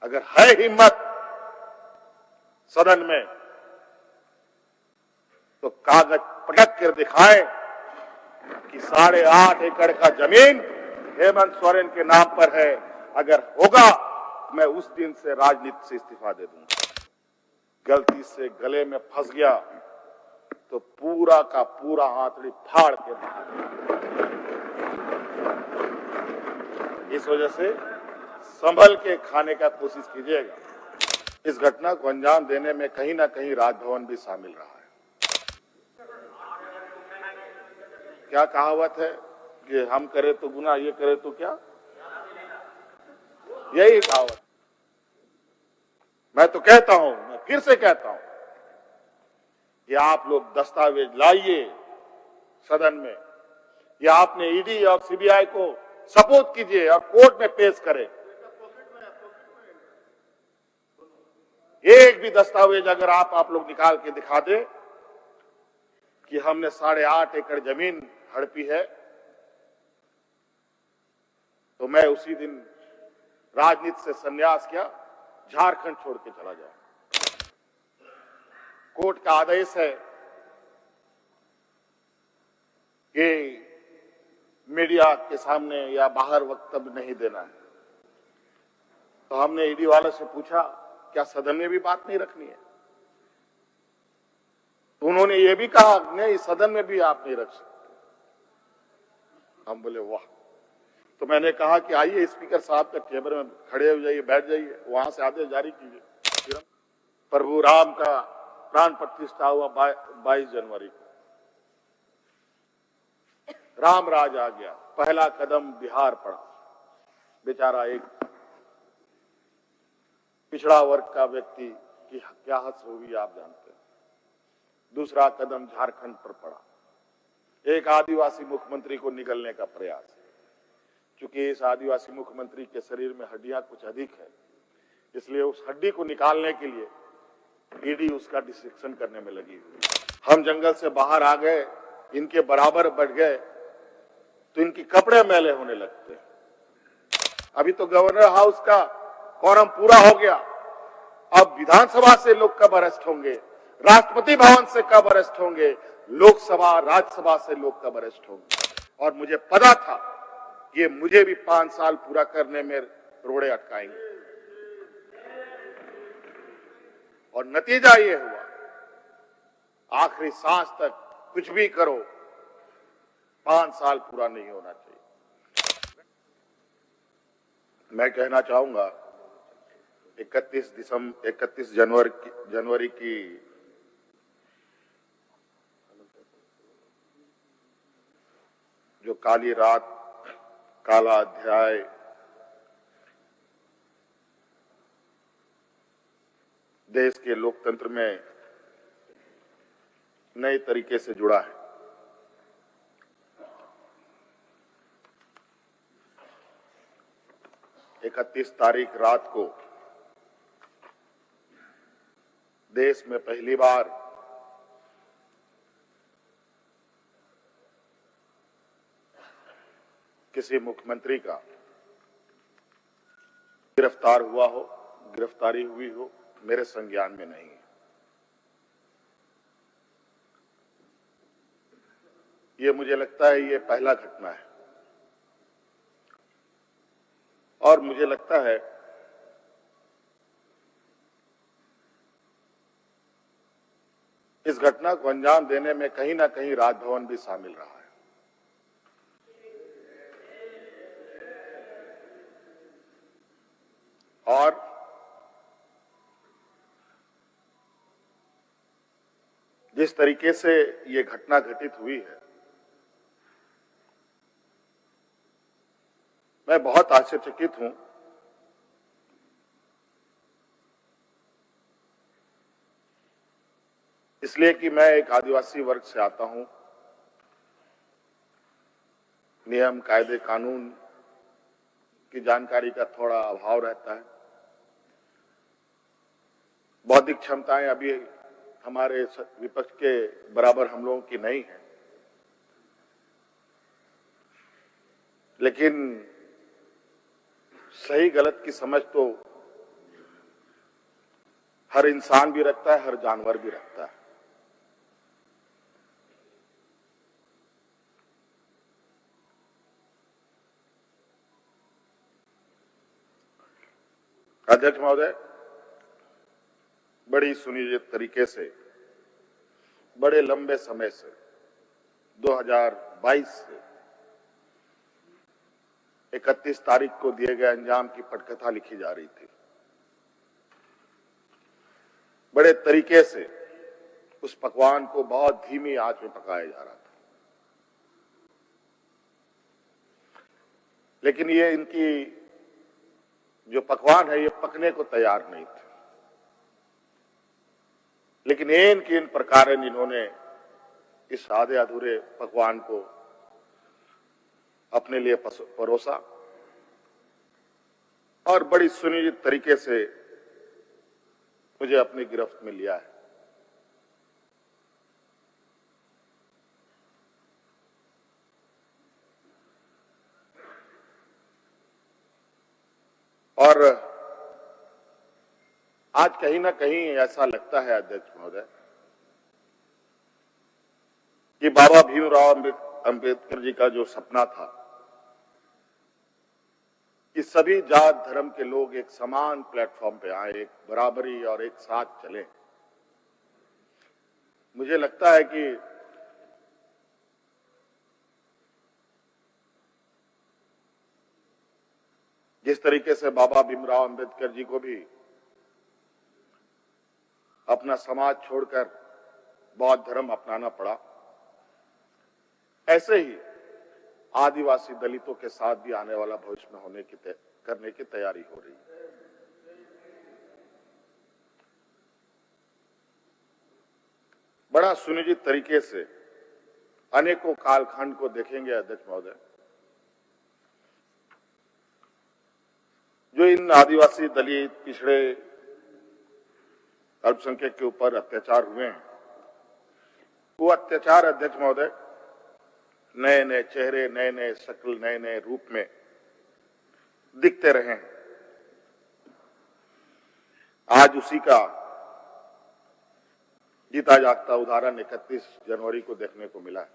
अगर है हिम्मत सदन में तो कागज पटक कर दिखाए कि 8.5 एकड़ का जमीन हेमंत सोरेन के नाम पर है। अगर होगा मैं उस दिन से राजनीति से इस्तीफा दे दूंगा। गलती से गले में फंस गया तो पूरा का पूरा आंतड़ी फाड़ के बाहर। इस वजह से संभल के खाने का कोशिश कीजिएगा। इस घटना को अंजाम देने में कहीं ना कहीं राजभवन भी शामिल रहा है। क्या कहावत है कि हम करे तो गुनाह, ये करे तो क्या, यही कहावत। मैं तो कहता हूं, मैं फिर से कहता हूं कि आप लोग दस्तावेज लाइए सदन में, या आपने ईडी और सीबीआई को सपोर्ट कीजिए और कोर्ट में पेश करें। एक भी दस्तावेज अगर आप लोग निकाल के दिखा दे कि हमने 8.5 एकड़ जमीन हड़पी है, तो मैं उसी दिन राजनीति से संन्यास किया, झारखंड छोड़ के चला जाऊं। कोर्ट का आदेश है कि मीडिया के सामने या बाहर वक्तव्य नहीं देना है। तो हमने ईडी वाले से पूछा क्या सदन में भी बात नहीं रखनी है? तो उन्होंने ये भी कहा नहीं, सदन में भी आप नहीं रख सकते। हम बोले वाह। तो मैंने कहा कि आइए स्पीकर साहब के चेंबर में खड़े हो जाइए, बैठ जाइए, वहां से आदेश जारी कीजिए। प्रभु राम का प्राण प्रतिष्ठा हुआ 22 जनवरी को। राम राज आ गया, पहला कदम बिहार पड़ा। बेचारा एक पिछड़ा वर्ग का व्यक्ति की क्या हद होगी आप जानते हैं। दूसरा कदम झारखंड पर पड़ा, एक आदिवासी मुख्यमंत्री को निगलने का प्रयास। क्योंकि इस आदिवासी मुख्यमंत्री के शरीर में हड्डियां कुछ अधिक है, इसलिए उस हड्डी को निकालने के लिए ईडी उसका डिसेक्शन करने में लगी हुई। हम जंगल से बाहर आ गए, इनके बराबर बढ़ गए तो इनकी कपड़े मैले होने लगते। अभी तो गवर्नर हाउस का कोरम पूरा हो गया, अब विधानसभा से लोग कब अरेस्ट होंगे, राष्ट्रपति भवन से कब अरेस्ट होंगे, लोकसभा राज्यसभा से लोग कब अरेस्ट होंगे। और मुझे पता था ये मुझे भी 5 साल पूरा करने में रोड़े अटकाएंगे। और नतीजा ये हुआ, आखिरी सांस तक कुछ भी करो 5 साल पूरा नहीं होना चाहिए। मैं कहना चाहूंगा 31 जनवरी की जो काली रात, काला अध्याय देश के लोकतंत्र में नए तरीके से जुड़ा है। इकतीस तारीख रात को देश में पहली बार किसी मुख्यमंत्री का गिरफ्तार हुआ हो, गिरफ्तारी हुई हो, मेरे संज्ञान में नहीं है। ये मुझे लगता है ये पहला घटना है। और मुझे लगता है इस घटना को अंजाम देने में कहीं ना कहीं राजभवन भी शामिल रहा है। और जिस तरीके से ये घटना घटित हुई है, मैं बहुत आश्चर्यचकित हूं। इसलिए कि मैं एक आदिवासी वर्ग से आता हूं। नियम, कायदे, कानून की जानकारी का थोड़ा अभाव रहता है। बौद्धिक क्षमताएं अभी हमारे विपक्ष के बराबर हम लोगों की नहीं है, लेकिन सही गलत की समझ तो हर इंसान भी रखता है, हर जानवर भी रखता है। अध्यक्ष महोदय, बड़ी सुनियोजित तरीके से, बड़े लंबे समय से 2022 से 31 तारीख को दिए गए अंजाम की पटकथा लिखी जा रही थी। बड़े तरीके से उस पकवान को बहुत धीमी आंच में पकाया जा रहा था, लेकिन ये इनकी जो पकवान है ये पकने को तैयार नहीं थे। लेकिन इन प्रकार इन्होंने इस आधे अधूरे पकवान को अपने लिए परोसा और बड़ी सुनियोजित तरीके से मुझे अपनी गिरफ्त में लिया है। और आज कहीं ना कहीं ऐसा लगता है अध्यक्ष महोदय कि बाबा भीमराव अंबेडकर जी का जो सपना था कि सभी जात धर्म के लोग एक समान प्लेटफॉर्म पे आए, एक बराबरी और एक साथ चले, मुझे लगता है कि जिस तरीके से बाबा भीमराव अंबेडकर जी को भी अपना समाज छोड़कर बौद्ध धर्म अपनाना पड़ा, ऐसे ही आदिवासी दलितों के साथ भी आने वाला भविष्य में करने की तैयारी हो रही है। बड़ा सुनियोजित तरीके से अनेकों कालखंड को देखेंगे अध्यक्ष महोदय, जो इन आदिवासी दलित पिछड़े अल्पसंख्यक के ऊपर अत्याचार हुए हैं, वो अत्याचार अध्यक्ष महोदय नए नए चेहरे, नए नए शक्ल, नए नए रूप में दिखते रहे हैं। आज उसी का जीता जागता उदाहरण 31 जनवरी को देखने को मिला है।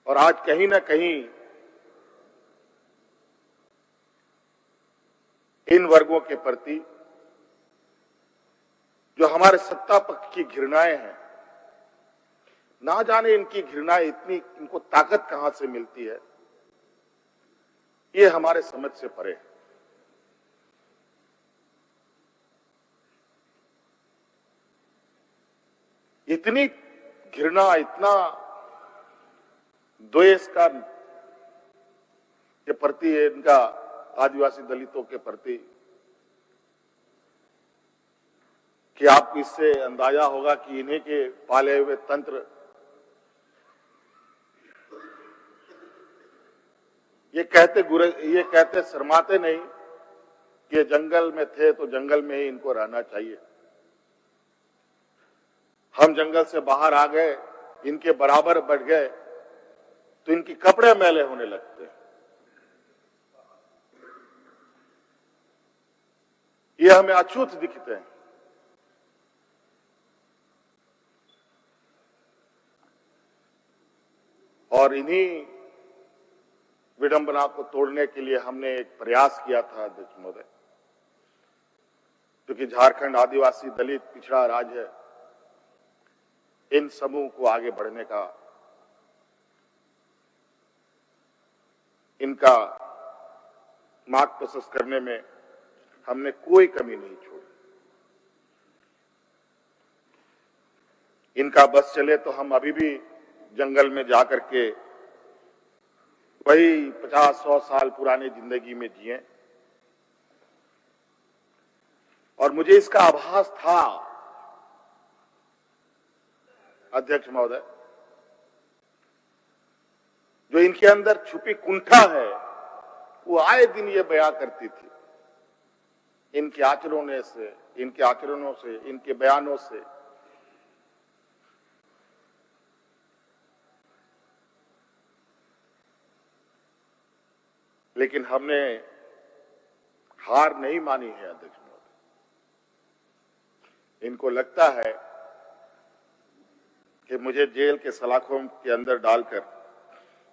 और आज कहीं ना कहीं इन वर्गों के प्रति जो हमारे सत्ता पक्ष की घृणाएं हैं, ना जाने इनकी घृणाएं इतनी, इनको ताकत कहां से मिलती है, ये हमारे समझ से परे है। इतनी घृणा, इतना द्वेष का के प्रति है इनका आदिवासी दलितों के प्रति कि आपको इससे अंदाजा होगा कि इन्हीं के पाले हुए तंत्र ये कहते शर्माते नहीं कि जंगल में थे तो जंगल में ही इनको रहना चाहिए। हम जंगल से बाहर आ गए, इनके बराबर बढ़ गए तो इनके कपड़े मैले होने लगते हैं। ये हमें अछूत दिखते हैं। और इन्हीं विडंबना को तोड़ने के लिए हमने एक प्रयास किया था अध्यक्ष महोदय, क्योंकि झारखंड आदिवासी दलित पिछड़ा राज्य है, इन समूह को आगे बढ़ने का, इनका मार्ग प्रशस्त करने में हमने कोई कमी नहीं छोड़ी। इनका बस चले तो हम अभी भी जंगल में जाकर के वही 50-100 साल पुरानी जिंदगी में जिए। और मुझे इसका आभास था अध्यक्ष महोदय, जो इनके अंदर छुपी कुंठा है वो आए दिन ये बयां करती थी। इनके आचरणों से, इनके बयानों से लेकिन हमने हार नहीं मानी है अध्यक्ष महोदय। इनको लगता है कि मुझे जेल के सलाखों के अंदर डालकर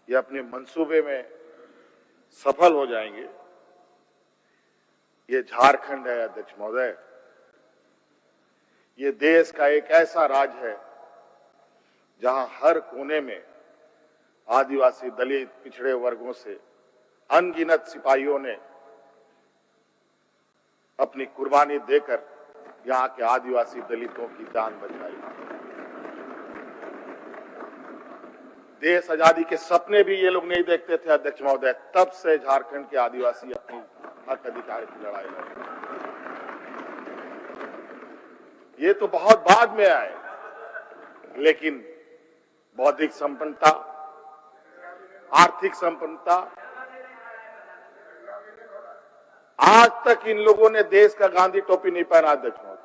ये अपने मंसूबे में सफल हो जाएंगे। ये झारखंड है अध्यक्ष महोदय, ये देश का एक ऐसा राज्य है जहां हर कोने में आदिवासी, दलित, पिछड़े वर्गों से अनगिनत सिपाहियों ने अपनी कुर्बानी देकर यहां के आदिवासी दलितों की जान बचाई। देश आजादी के सपने भी ये लोग नहीं देखते थे अध्यक्ष महोदय, तब से झारखंड के आदिवासी अपनी हक अधिकार की लड़ाई लड़ रहे। ये तो बहुत बाद में आए, लेकिन बौद्धिक संपन्नता, आर्थिक संपन्नता, आज तक इन लोगों ने देश का गांधी टोपी नहीं पहना अध्यक्ष महोदय।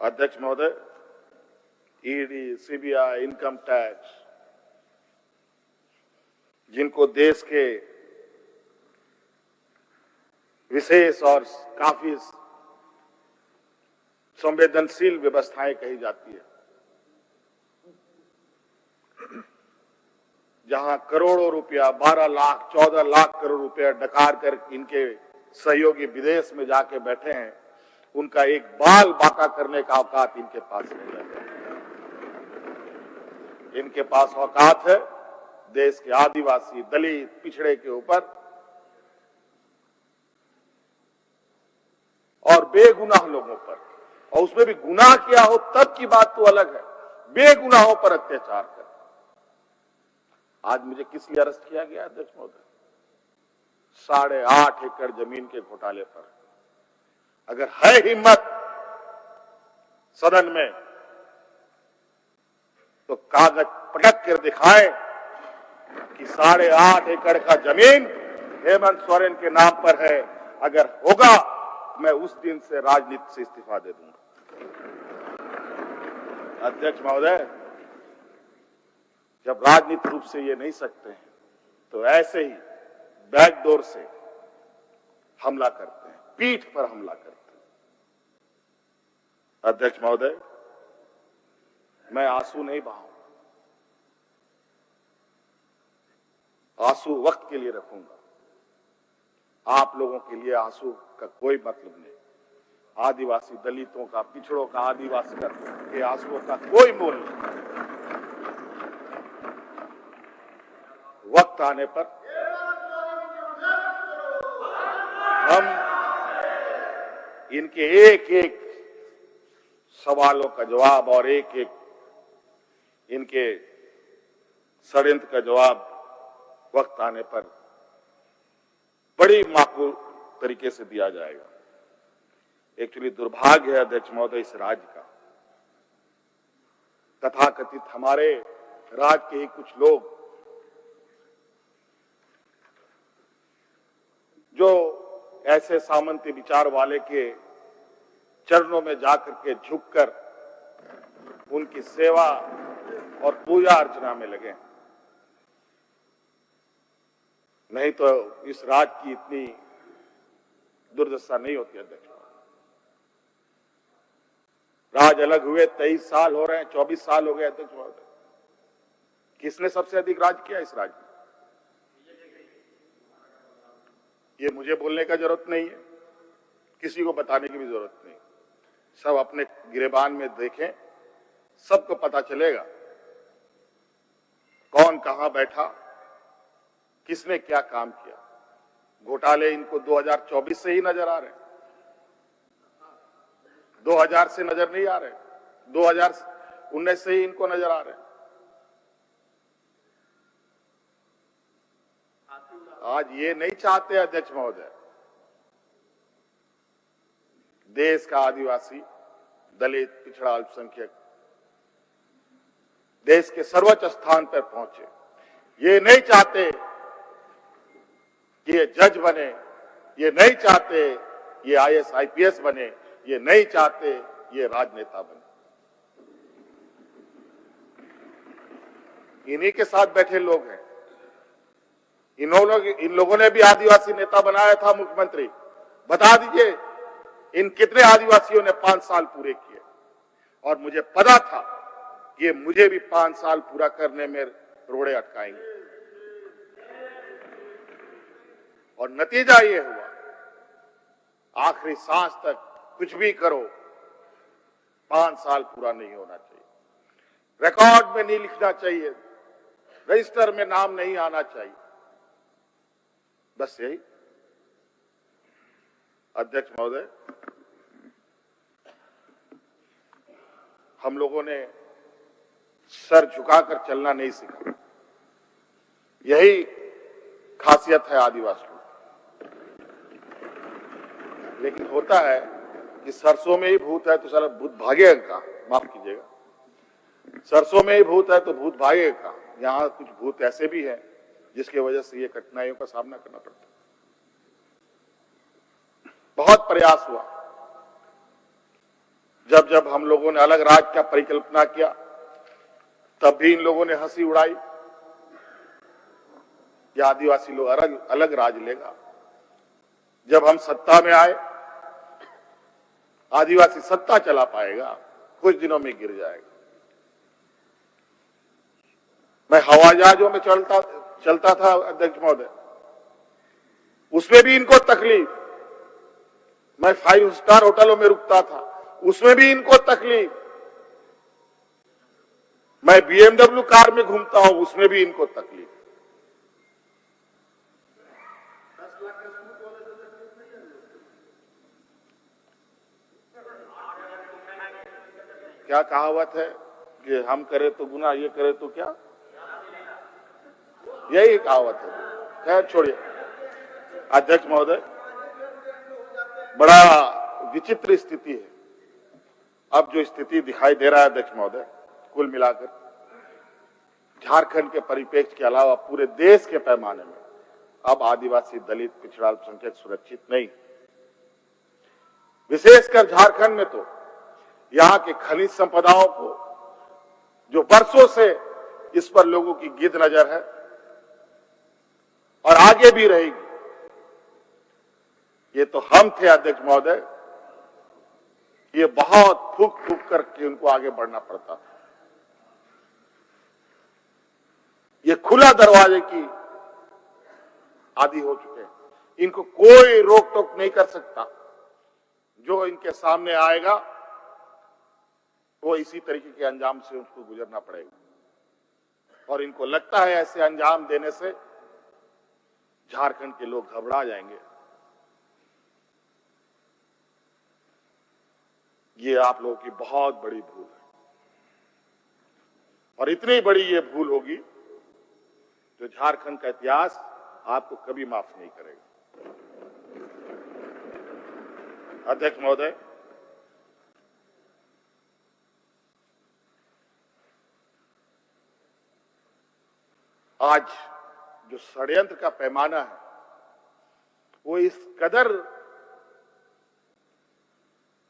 अध्यक्ष महोदय, ईडी, सीबीआई, इनकम टैक्स, जिनको देश के विशेष और काफी संवेदनशील व्यवस्थाएं कही जाती है, जहां करोड़ों रुपया, 12 लाख, 14 लाख करोड़ रुपया डकार कर इनके सहयोगी विदेश में जाके बैठे हैं, उनका एक बाल बाका करने का औकात इनके पास नहीं है। इनके पास औकात है देश के आदिवासी, दलित, पिछड़े के ऊपर, और बेगुनाह लोगों पर, और उसमें भी गुनाह किया हो तब की बात तो अलग है, बेगुनाहों पर अत्याचार कर। आज मुझे किस लिए अरेस्ट किया गया अध्यक्ष महोदय? 8.5 एकड़ जमीन के घोटाले पर। अगर है हिम्मत सदन में तो कागज पटक कर दिखाएं कि 8.5 एकड़ का जमीन हेमंत सोरेन के नाम पर है। अगर होगा मैं उस दिन से राजनीति से इस्तीफा दे दूंगा। अध्यक्ष महोदय, जब राजनीतिक रूप से ये नहीं सकते हैं तो ऐसे ही बैकडोर से हमला करते हैं, पीठ पर हमला करते हैं। अध्यक्ष महोदय, मैं आंसू नहीं बहाऊंगा, आंसू वक्त के लिए रखूंगा। आप लोगों के लिए आंसू का कोई मतलब नहीं। आदिवासी दलितों का, पिछड़ों का, आदिवासी के आंसुओं का कोई मोल नहीं। वक्त आने पर हम इनके एक एक सवालों का जवाब और एक एक इनके षड्यंत्र का जवाब वक्त आने पर बड़ी माकूल तरीके से दिया जाएगा। एक्चुअली दुर्भाग्य है अध्यक्ष महोदय इस राज्य का, तथाकथित हमारे राज्य के ही कुछ लोग जो ऐसे सामंती विचार वाले के चरणों में जाकर के झुककर उनकी सेवा और पूजा अर्चना में लगे। नहीं तो इस राज्य की इतनी दुर्दशा नहीं होती अध्यक्ष। राज अलग हुए 23 साल हो रहे हैं, 24 साल हो गए अध्यक्ष महोदय। किसने सबसे अधिक राज किया इस राज्य में? ये मुझे बोलने का जरूरत नहीं है, किसी को बताने की भी जरूरत नहीं। सब अपने गिरेबान में देखें, सबको पता चलेगा कौन कहां बैठा, किसने क्या काम किया। घोटाले इनको 2024 से ही नजर आ रहे हैं, 2000 से नजर नहीं आ रहे, 2019 से ही इनको नजर आ रहे हैं। आज ये नहीं चाहते अध्यक्ष महोदय देश का आदिवासी, दलित, पिछड़ा, अल्पसंख्यक देश के सर्वोच्च स्थान पर पहुंचे। ये नहीं चाहते कि ये जज बने, ये नहीं चाहते ये IAS IPS बने, ये नहीं चाहते ये राजनेता बने। इन्हीं के साथ बैठे लोग हैं। इन लोगों ने भी आदिवासी नेता बनाया था मुख्यमंत्री। बता दीजिए इन कितने आदिवासियों ने 5 साल पूरे किए। और मुझे पता था कि मुझे भी 5 साल पूरा करने में रोड़े अटकाएंगे। और नतीजा ये हुआ, आखिरी सांस तक कुछ भी करो 5 साल पूरा नहीं होना चाहिए, रिकॉर्ड में नहीं लिखना चाहिए, रजिस्टर में नाम नहीं आना चाहिए। बस यही। अध्यक्ष महोदय, हम लोगों ने सर झुकाकर चलना नहीं सीखा। यही खासियत है आदिवासियों। लेकिन होता है कि सरसों में ही भूत है तो सारा भूत भागेगा का, माफ कीजिएगा, सरसों में ही भूत है तो भूत भागेगा का। यहां कुछ भूत ऐसे भी हैं जिसकी वजह से ये कठिनाइयों का सामना करना पड़ता है। बहुत प्रयास हुआ। जब जब हम लोगों ने अलग राज्य का परिकल्पना किया तब भी इन लोगों ने हंसी उड़ाई कि आदिवासी लोग अलग राज्य लेगा। जब हम सत्ता में आए, आदिवासी सत्ता चला पाएगा, कुछ दिनों में गिर जाएगा। मैं हवाई जहाजों में चलता था अध्यक्ष महोदय, उसमें भी इनको तकलीफ। मैं 5 स्टार होटलों में रुकता था, उसमें भी इनको तकलीफ। मैं BMW कार में घूमता हूं, उसमें भी इनको तकलीफ। क्या कहावत है कि हम करें तो गुनाह, ये करे तो क्या, यही कहावत है। खैर छोड़िए। अध्यक्ष महोदय, बड़ा विचित्र स्थिति है अब जो स्थिति दिखाई दे रहा है अध्यक्ष महोदय। कुल मिलाकर झारखंड के परिप्रेक्ष्य के अलावा पूरे देश के पैमाने में अब आदिवासी, दलित, पिछड़ा, अल्पसंख्यक सुरक्षित नहीं। विशेषकर झारखंड में तो यहां के खनिज संपदाओं को, जो वर्षों से इस पर लोगों की गिद्ध नजर है और आगे भी रहेगी। ये तो हम थे अध्यक्ष महोदय, ये बहुत फूक फूक करके उनको आगे बढ़ना पड़ता था। ये खुला दरवाजे की आदि हो चुके हैं। इनको कोई रोक टोक नहीं कर सकता। जो इनके सामने आएगा वो इसी तरीके के अंजाम से उसको गुजरना पड़ेगा। और इनको लगता है ऐसे अंजाम देने से झारखंड के लोग घबरा जाएंगे। ये आप लोगों की बहुत बड़ी भूल है और इतनी बड़ी ये भूल होगी जो झारखंड का इतिहास आपको कभी माफ नहीं करेगा। अध्यक्ष महोदय, आज जो षड्यंत्र का पैमाना है वो इस कदर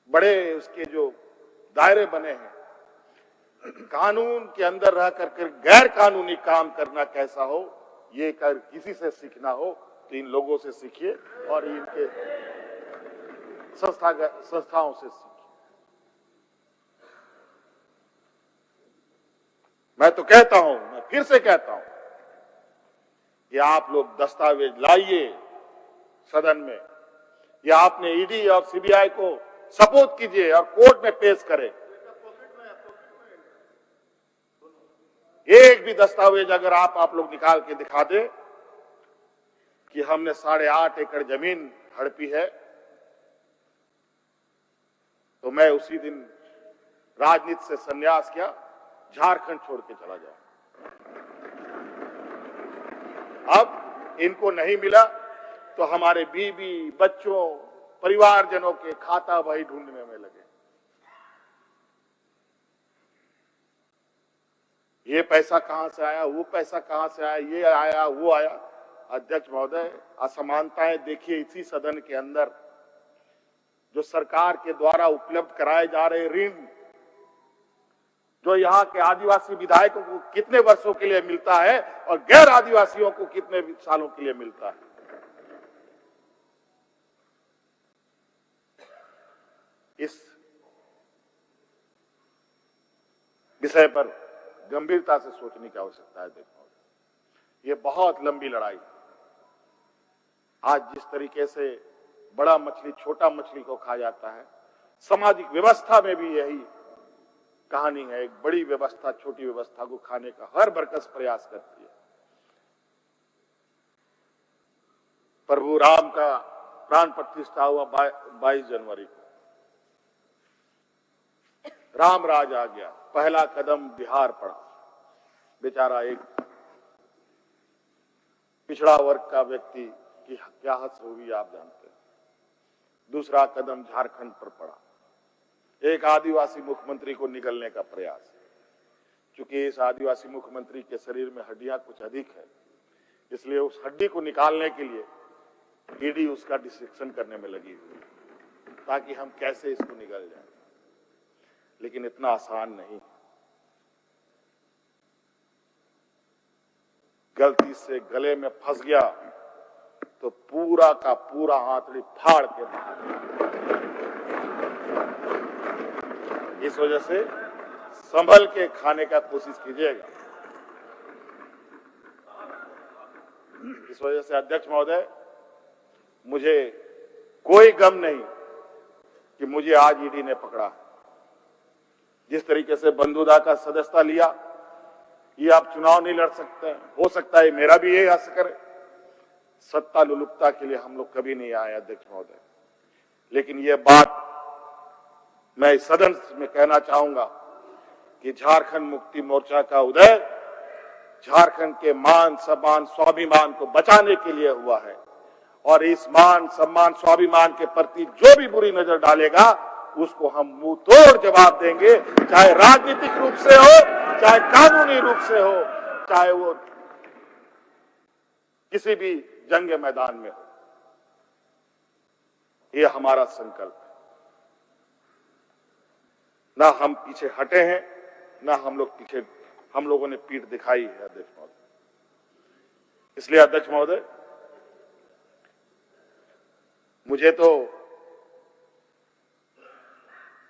बड़े उसके जो दायरे बने हैं, कानून के अंदर रह करके गैर कानूनी काम करना कैसा हो, ये कर किसी से सीखना हो तो इन लोगों से सीखिए और इनके संस्थाओं से सीखिए। मैं तो कहता हूं, मैं फिर से कहता हूं कि आप लोग दस्तावेज लाइए सदन में, या आपने ईडी और सीबीआई को सपोर्ट कीजिए और कोर्ट में पेश करें। एक भी दस्तावेज अगर आप लोग निकाल के दिखा दे कि हमने 8.5 एकड़ जमीन हड़पी है, तो मैं उसी दिन राजनीति से संन्यास किया, झारखंड छोड़ के चला जाऊं। अब इनको नहीं मिला तो हमारे बीवी, बच्चों, परिवारजनों के खाता बही ढूंढने में लगे। ये पैसा कहां से आया, वो पैसा कहां से आया, ये आया, वो आया। अध्यक्ष महोदय, असमानताएं देखिए इसी सदन के अंदर। जो सरकार के द्वारा उपलब्ध कराए जा रहे ऋण, जो यहाँ के आदिवासी विधायकों को कितने वर्षों के लिए मिलता है और गैर आदिवासियों को कितने सालों के लिए मिलता है। इस विषय पर गंभीरता से सोचने की आवश्यकता है। देखो, ये बहुत लंबी लड़ाई। आज जिस तरीके से बड़ा मछली छोटा मछली को खा जाता है, सामाजिक व्यवस्था में भी यही कहानी है। एक बड़ी व्यवस्था छोटी व्यवस्था को खाने का हर बरकस प्रयास करती है। प्रभु राम का प्राण प्रतिष्ठा हुआ 22 जनवरी को। राम राज आ गया, पहला कदम बिहार पड़ा। बेचारा एक पिछड़ा वर्ग का व्यक्ति की क्या हद होगी आप जानते हैं। दूसरा कदम झारखंड पर पड़ा, एक आदिवासी मुख्यमंत्री को निगलने का प्रयास। क्योंकि इस आदिवासी मुख्यमंत्री के शरीर में हड्डियां कुछ अधिक है, इसलिए उस हड्डी को निकालने के लिए ईडी उसका डिसेक्शन करने में लगी हुई, ताकि हम कैसे इसको निगल जाए। लेकिन इतना आसान नहीं। गलती से गले में फंस गया तो पूरा का पूरा आंतड़ी फाड़ के बाहर। इस वजह से संभल के खाने का कोशिश कीजिएगा। इस वजह से अध्यक्ष महोदय, मुझे कोई गम नहीं कि मुझे आज ईडी ने पकड़ा। जिस तरीके से बंधुदा का सदस्यता लिया, ये आप चुनाव नहीं लड़ सकते। हो सकता है मेरा भी यही असर है। सत्ता लुलुपता के लिए हम लोग कभी नहीं आए अध्यक्ष महोदय। लेकिन ये बात मैं इस सदन में कहना चाहूंगा कि झारखंड मुक्ति मोर्चा का उदय झारखंड के मान सम्मान स्वाभिमान को बचाने के लिए हुआ है। और इस मान सम्मान स्वाभिमान के प्रति जो भी बुरी नजर डालेगा उसको हम मुंह तोड़ जवाब देंगे, चाहे राजनीतिक रूप से हो, चाहे कानूनी रूप से हो, चाहे वो किसी भी जंग मैदान में हो। ये हमारा संकल्प है। ना हम पीछे हटे हैं, ना हम लोगों ने पीठ दिखाई है अध्यक्ष महोदय। इसलिए अध्यक्ष महोदय, मुझे तो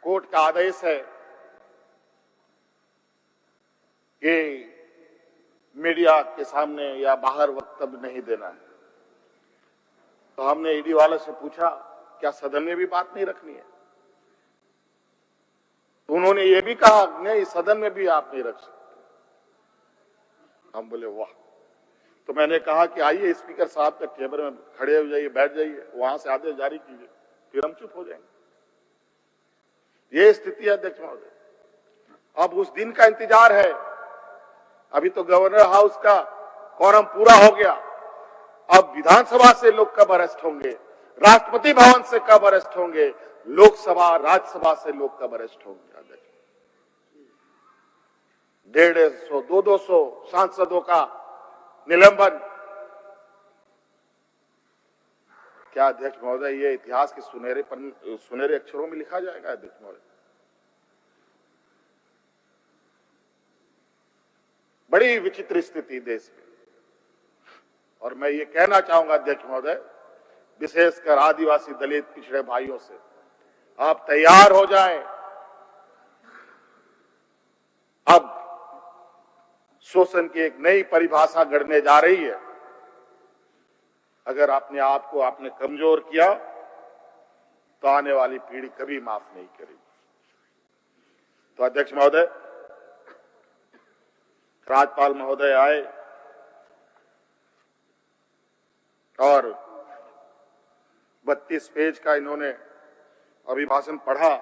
कोर्ट का आदेश है कि मीडिया के सामने या बाहर वक्तव्य नहीं देना है। तो हमने ईडी वाले से पूछा, क्या सदन में भी बात नहीं रखनी है? तो उन्होंने ये भी कहा, नहीं सदन में भी आप नहीं रख सकते। हम बोले वाह। तो मैंने कहा कि आइए स्पीकर साहब के टेबल में खड़े हो जाइए, बैठ जाइए, वहां से आदेश जारी कीजिए, फिर हम चुप हो जाएंगे। ये स्थिति है अध्यक्ष महोदय। अब उस दिन का इंतजार है। अभी तो गवर्नर हाउस का कोरम पूरा हो गया। अब विधानसभा से लोग कब अरेस्ट होंगे, राष्ट्रपति भवन से कब अरेस्ट होंगे, लोकसभा राज्यसभा से लोग कब अरेस्ट होंगे। 150, 200 सांसदों का निलंबन। क्या अध्यक्ष महोदय ये इतिहास के सुनहरे अक्षरों में लिखा जाएगा अध्यक्ष महोदय? बड़ी विचित्र स्थिति देश में। और मैं ये कहना चाहूंगा अध्यक्ष महोदय, विशेषकर आदिवासी दलित पिछड़े भाइयों से, आप तैयार हो जाएं। अब शोषण की एक नई परिभाषा गढ़ने जा रही है। अगर अपने आप को आपने कमजोर किया तो आने वाली पीढ़ी कभी माफ नहीं करेगी। तो अध्यक्ष महोदय, राज्यपाल महोदय आए और 32 पेज का इन्होंने अभिभाषण पढ़ा।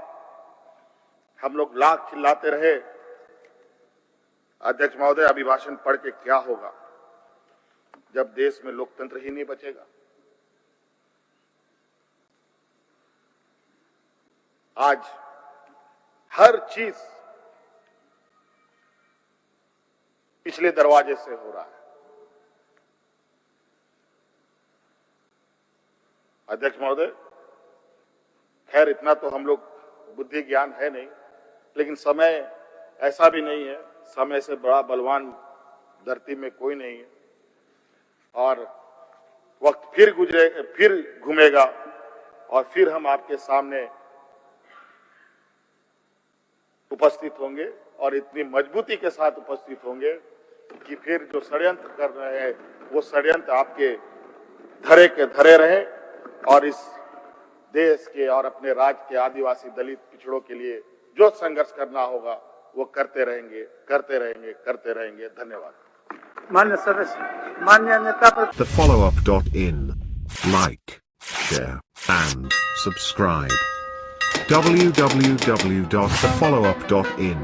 हम लोग लाख चिल्लाते रहे। अध्यक्ष महोदय, अभिभाषण पढ़ के क्या होगा जब देश में लोकतंत्र ही नहीं बचेगा। आज हर चीज पिछले दरवाजे से हो रहा है। अध्यक्ष महोदय, खैर इतना तो हम लोग बुद्धि ज्ञान है नहीं, लेकिन समय ऐसा भी नहीं है, समय से बड़ा बलवान धरती में कोई नहीं है और वक्त फिर घूमेगा और फिर हम आपके सामने उपस्थित होंगे और इतनी मजबूती के साथ उपस्थित होंगे कि फिर जो षड्यंत्र कर रहे हैं वो षड्यंत्र आपके धरे के धरे रहे और इस देश के और अपने राज्य के आदिवासी दलित पिछड़ों के लिए जो संघर्ष करना होगा वो करते रहेंगे। धन्यवाद। मान्य सदस्य, मान्य नेता पर thefollowup.in. Like, share, and subscribe. www.thefollowup.in